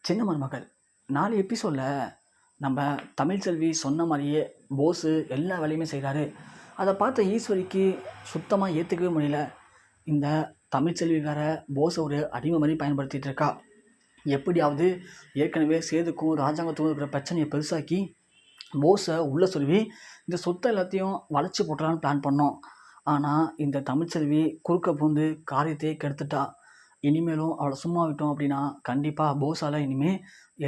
சின்ன மருமகள் 4 எபிசோடில் நம்ம தமிழ்செல்வி சொன்ன மாதிரியே போஸு எல்லா வேலையுமே செய்கிறாரு. அதை பார்த்த ஈஸ்வரிக்கு சுத்தமாக ஏற்றுக்கவே முடியல. இந்த தமிழ்செல்வி வேற போஸை ஒரு அடிமை மாதிரி பயன்படுத்திகிட்டு இருக்கா. எப்படியாவது ஏற்கனவே சேதுக்கும் ராஜாங்கத்துக்கும் இருக்கிற பிரச்சனையை பெருசாக்கி போஸை உள்ளே சொல்லி இந்த சொத்தை எல்லாத்தையும் வளைச்சி போட்டுறான்னு பிளான் பண்ணோம். ஆனால் இந்த தமிழ்செல்வி குறுக்க பூந்து காரியத்தையே கெடுத்துட்டா. இனிமேலும் அவளை சும்மா விட்டோம் அப்படின்னா கண்டிப்பாக போஸால் இனிமேல்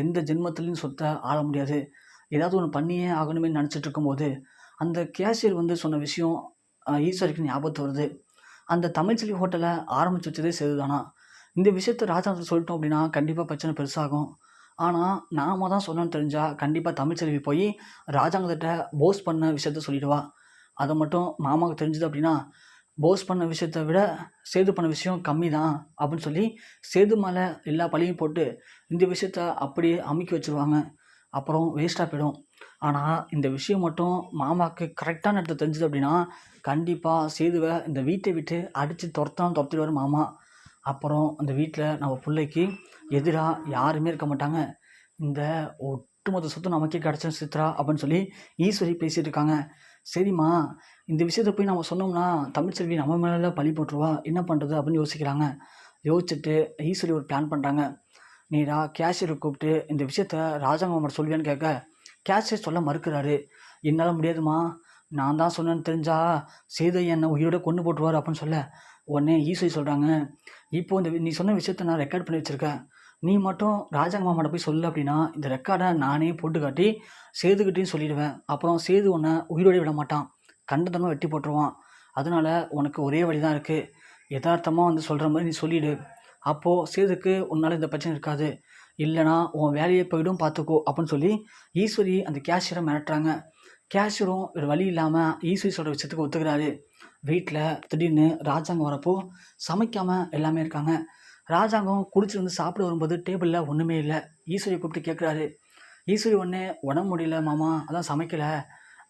எந்த ஜென்மத்துலேயும் சொத்தை ஆள முடியாது. ஏதாவது ஒன்று பண்ணியே ஆகணுமே நினச்சிட்டு இருக்கும்போது அந்த கேஷியர் சொன்ன விஷயம் ஈஸ்வரிக்கு ஞாபகத்து வருது. அந்த தமிழ்செல்வி ஹோட்டலை ஆரம்பித்து வச்சதே சேதுதானா. இந்த விஷயத்த ராஜாங்கத்தில் சொல்லிட்டோம் அப்படின்னா கண்டிப்பாக பிரச்சனை பெருசாகும். ஆனால் நாம தான் சொல்லணும்னு தெரிஞ்சால் கண்டிப்பாக தமிழ்செல்வி போய் ராஜாங்கத்திட்ட போஸ் பண்ண விஷயத்த சொல்லிடுவா. அதை மட்டும் மாமாவுக்கு தெரிஞ்சுது அப்படின்னா போஸ் பண்ண விஷயத்தை விட சேது பண்ண விஷயம் கம்மி தான் அப்படின்னு சொல்லி சேது மேலே எல்லா பழியும் போட்டு இந்த விஷயத்த அப்படியே அமுக்கி வச்சுருவாங்க. அப்புறம் வேஸ்ட்டாக போயிடும். ஆனால் இந்த விஷயம் மட்டும் மாமாவுக்கு கரெக்டான இடத்துல தெரிஞ்சுது அப்படின்னா கண்டிப்பாக சேதுவை இந்த வீட்டை விட்டு அடித்து துரத்திடுவார் மாமா. அப்புறம் அந்த வீட்டில் நம்ம பிள்ளைக்கு எதிராக யாருமே இருக்க மாட்டாங்க. இந்த ஒட்டுமொத்த சொத்து நமக்கே கிடச்ச சித்ரா அப்படின்னு சொல்லி ஈஸ்வரி பேசிகிட்டு இருக்காங்க. சரிம்மா, இந்த விஷயத்தை போய் நம்ம சொன்னோம்னா தமிழ்செல்வி நம்ம மேலே பழி போட்டுருவா, என்ன பண்ணுறது அப்படின்னு யோசிக்கிறாங்க. யோசிச்சுட்டு ஈஸ்வரி ஒரு பிளான் பண்ணுறாங்க. நேராக கேஷியரை கூப்பிட்டு இந்த விஷயத்த ராஜாங்க சொல்லுவேன்னு கேட்க கேஷியர் சொல்ல மறுக்கிறாரு. என்னால் முடியாதுமா, நான் தான் சொன்னேன்னு தெரிஞ்சா சேது என்னை உயிரோட கொண்டு போட்டுருவார் அப்படின்னு சொல்ல உடனே ஈஸ்வரி சொல்கிறாங்க, இப்போ இந்த நீ சொன்ன விஷயத்த நான் ரெக்கார்ட் பண்ணி வச்சுருக்கேன். நீ மட்டும் ராஜாங்க மாமாட்ட போய் சொல்லு அப்படின்னா இந்த ரெக்கார்டை நானே போட்டு காட்டி சேதுக்கிட்டையும் சொல்லிடுவேன். அப்புறம் சேது உன்னை உயிரோட விட மாட்டான், கண்டதமாக வெட்டி போட்டுருவான். அதனால் உனக்கு ஒரே வழி தான் இருக்குது. யதார்த்தமாக சொல்கிற மாதிரி நீ சொல்லிவிடு. அப்போது சேதுக்கு உன்னால் இந்த பிரச்சனை இருக்காது. இல்லைனா உன் வேலையை போய்டும் பார்த்துக்கோ அப்படின்னு சொல்லி ஈஸ்வரி அந்த கேஷியரை மிரட்டுறாங்க. கேஷியரும் ஒரு வழி இல்லாமல் ஈஸ்வரி சொல்கிற விஷயத்துக்கு ஒத்துக்கிறாரு. வீட்டில் திடீர்னு ராஜாங்கம் வரப்போ சமைக்காமல் எல்லாமே இருக்காங்க. ராஜாங்கம் குடிச்சிட்டு சாப்பிட வரும்போது டேபிளில் ஒன்றுமே இல்லை. ஈஸ்வரியை கூப்பிட்டு கேட்குறாரு. ஈஸ்வரி ஒன்றே உடம்பு முடியல மாமா, அதான் சமைக்கலை.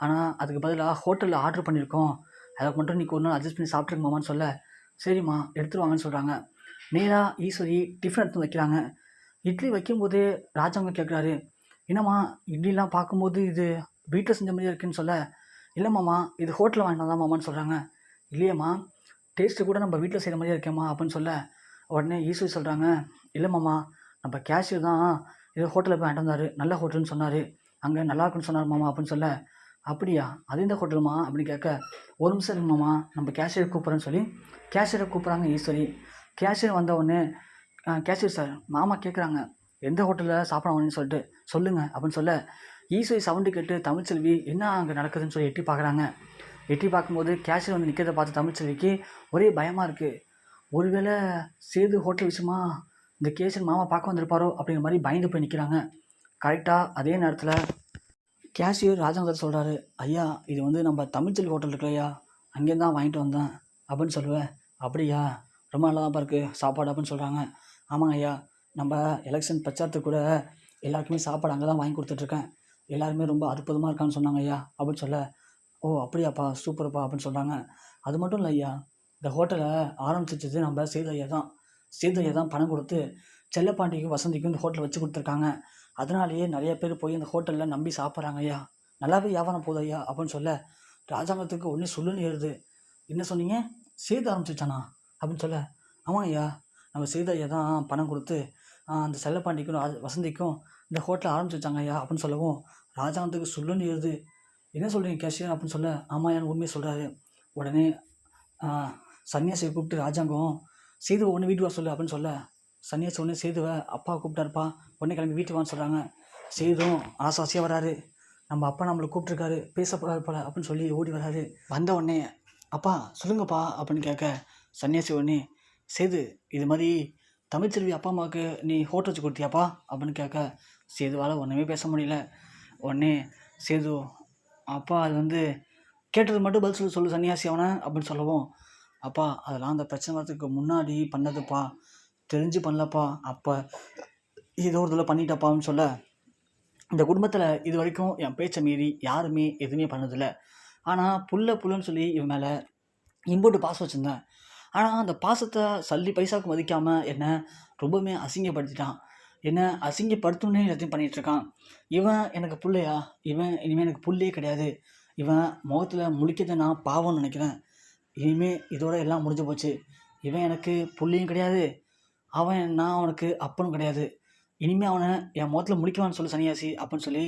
ஆனால் அதுக்கு பதிலாக ஹோட்டலில் ஆர்டர் பண்ணியிருக்கோம், அதை மட்டும் நீ ஒரு நாள் அட்ஜஸ்ட் பண்ணி சாப்பிட்ருங்க மாமான்னு சொல்ல சரிம்மா எடுத்துருவாங்கன்னு சொல்கிறாங்க. நேராக ஈஸ்வரி டிஃபன் எடுத்து வைக்கிறாங்க. இட்லி வைக்கும்போதே ராஜாங்கம் கேட்குறாரு, என்னம்மா இட்லிலாம் பார்க்கும்போது இது வீட்டில் செஞ்ச மாதிரியே இருக்குன்னு சொல்ல இல்லை மாமா இது ஹோட்டலில் வாங்கினா தான் மாமான்னு சொல்கிறாங்க. இல்லையம்மா, டேஸ்ட்டு கூட நம்ம வீட்டில் செய்கிற மாதிரியே இருக்கேம்மா அப்படின்னு சொல்ல உடனே ஈஸ்வரி சொல்கிறாங்க, இல்லை மாமா நம்ம கேஷியர் தான் இது ஹோட்டலில் போய் வாங்கிட்டு வந்தார், நல்ல ஹோட்டல்னு சொன்னார், அங்கே நல்லா இருக்குன்னு சொன்னார் மாமா அப்படின்னு சொல்ல அப்படியா அது இந்த ஹோட்டலுமா அப்படின்னு கேட்க ஒரு நிமிஷம் இருக்கு மாமா நம்ம கேஷியரை கூப்பிட்றேன்னு சொல்லி கேஷியரை கூப்பிட்றாங்க ஈஸ்வரி. கேஷியர் வந்த உடனே கேஷியர் சார் மாமா கேட்குறாங்க எந்த ஹோட்டலில் சாப்பிட்றாங்கன்னு சொல்லிட்டு சொல்லுங்கள் அப்படின்னு சொல்ல ஈஸ்வரி சவுண்டு கேட்டு தமிழ்செல்வி என்ன அங்கே நடக்குதுன்னு சொல்லி எட்டி பார்க்குறாங்க. எட்டி பார்க்கும்போது கேஷியர் நிற்கிறத பார்த்து தமிழ்செல்விக்கு ஒரே பயமாக இருக்குது. ஒருவேளை சேது ஹோட்டல் விஷயமா இந்த கேஷியர் மாமா பார்க்க வந்திருப்பாரோ அப்படிங்கிற மாதிரி பயந்து போய் நிற்கிறாங்க. கரெக்டாக அதே நேரத்தில் கேஷியர் ராஜாங்கத்தை சொல்கிறாரு, ஐயா இது நம்ம தமிழ்செல்வி ஹோட்டல் இருக்கு ஐயா, அங்கேருந்து தான் வாங்கிட்டு வந்தேன் அப்படின்னு சொல்லுவேன். அப்படியா, ரொம்ப நல்லா தான் இருக்குது சாப்பாடு அப்படின்னு சொல்கிறாங்க. ஆமாங்க ஐயா, நம்ம எலெக்ஷன் பிரச்சாரத்துக்கு கூட எல்லாருக்குமே சாப்பாடு அங்கே தான் வாங்கி கொடுத்துட்ருக்கேன், எல்லாருமே ரொம்ப அற்புதமாக இருக்கான்னு சொன்னாங்க ஐயா அப்படின்னு சொல்ல ஓ அப்படியாப்பா சூப்பர்ப்பா அப்படின்னு சொல்கிறாங்க. அது மட்டும் இல்லை ஐயா, இந்த ஹோட்டலை ஆரம்பிச்சிச்சது நம்ம சேது ஐயா தான். சேது ஐயா தான் பணம் கொடுத்து செல்லப்பாண்டிக்கும் வசந்திக்கும் இந்த ஹோட்டலை வச்சு கொடுத்துருக்காங்க. அதனாலேயே நிறைய பேர் போய் இந்த ஹோட்டலில் நம்பி சாப்பிட்றாங்க ஐயா, நல்லாவே வியாபாரம் போகுது ஐயா அப்படின்னு சொல்ல ராஜாங்கத்துக்கு ஒன்றே சொல்லுன்னு ஏறுது. என்ன சொன்னீங்க, சேது ஆரம்பிச்சிச்சானா அப்படின்னு சொல்ல ஆமாம் ஐயா, நம்ம சேது ஐயா தான் பணம் கொடுத்து அந்த செல்லப்பாண்டிக்கும் வசந்திக்கும் இந்த ஹோட்டலை ஆரம்பிச்சிச்சாங்க ஐயா அப்படின்னு சொல்லவும் ராஜாங்கத்துக்கு சொல்லுன்னு ஏறுது. என்ன சொல்கிறீங்க கேஷியர் அப்படின்னு சொல்ல ஆமாயான்னு உண்மையை சொல்கிறாரு. உடனே சன்னியாசியை கூப்பிட்டு ராஜாங்கம் சேதுவை ஒன்று வீட்டுக்கு வர சொல்லு அப்படின்னு சொல்ல சன்னியாசி ஒன்று சேதுவை அப்பா கூப்பிட்டாருப்பா உடனே கிளம்பி வீட்டுக்கு வான்னு சொல்கிறாங்க. சேதும் ஆசாசியாக வராரு. நம்ம அப்பா நம்மளை கூப்பிட்ருக்காரு பேச போகிறாரு போல அப்படின்னு சொல்லி ஓடி வராரு. வந்த உடனே அப்பா சொல்லுங்கப்பா அப்படின்னு கேட்க சன்னியாசி உடனே சேது இது மாதிரி தமிழ்செல்வி அப்பா அம்மாவுக்கு நீ ஹோட்டல் வச்சு கொடுத்தியாப்பா அப்படின்னு கேட்க சேதுவால் ஒன்றுமே பேச முடியல. உடனே சேது அப்பா அது கேட்டது மட்டும் பதில் சொல்லு சன்னியாசி அவனை அப்படின்னு சொல்லவும் அப்பா அதெல்லாம் அந்த பிரச்சனை வரதுக்கு முன்னாடி பண்ணதுப்பா, தெரிஞ்சு பண்ணலப்பா, அப்போ ஏதோ ஒரு இதில் பண்ணிட்டப்பான்னு சொல்ல இந்த குடும்பத்தில் இது வரைக்கும் என் பேச்சை மீறி யாருமே எதுவுமே பண்ணதில்லை. ஆனால் புல்லுன்னு சொல்லி இவன் மேலே இம்போட்டு பாசம் வச்சுருந்தேன். ஆனால் அந்த பாசத்தை சல்லி பைசாவுக்கு மதிக்காமல் என்னை ரொம்பவுமே அசிங்கப்படுத்திட்டான். என்ன அசிங்கப்படுத்தணுன்னே எல்லாத்தையும் பண்ணிகிட்ருக்கான். இவன் எனக்கு புள்ளையா? இவன் இனிமேல் எனக்கு புள்ளையே கிடையாது. இவன் முகத்தில் முழிக்கிறத நான் பாவம்னு நினைக்கிறேன். இனிமேல் இதோட எல்லாம் முடிஞ்சு போச்சு. இவன் எனக்கு புள்ளையும் கிடையாது. நான் அவனுக்கு அப்பனும் கிடையாது. இனிமேல் அவனை என் முகத்தில் முழிக்குவான்னு சொல்லு சன்னியாசி அப்படின்னு சொல்லி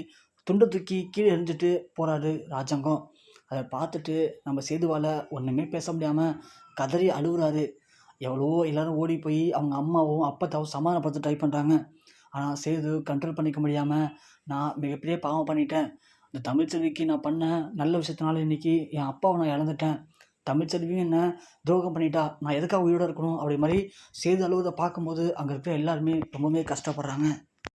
துண்டை தூக்கி கீழே எறிஞ்சிட்டு போகிறாரு ராஜாங்கம். அதை பார்த்துட்டு நம்ம சேதுவால் ஒன்றுமே பேச முடியாமல் கதறி அழுகுறாரு. எவ்வளவோ எல்லோரும் ஓடி போய் அவங்க அம்மாவும் அப்பத்தாவும் சமாதானப்படுத்த ட்ரை பண்ணுறாங்க. ஆனால் சேது கண்ட்ரோல் பண்ணிக்க முடியாமல், நான் மிகப்பெரிய பாவம் பண்ணிட்டேன். இந்த தமிழ்ச்செல்விக்கு நான் பண்ண நல்ல விஷயத்தினால இன்றைக்கி என் அப்பாவை நான் இழந்துட்டேன். தமிழ்ச்செல்வியும் என்ன துரோகம் பண்ணிட்டா. நான் எதுக்காக உயிரோடு இருக்கணும் அப்படி மாதிரி சேது அழுவதை பார்க்கும்போது அங்கே இருக்கிற எல்லாருமே ரொம்பவே கஷ்டப்படுறாங்க.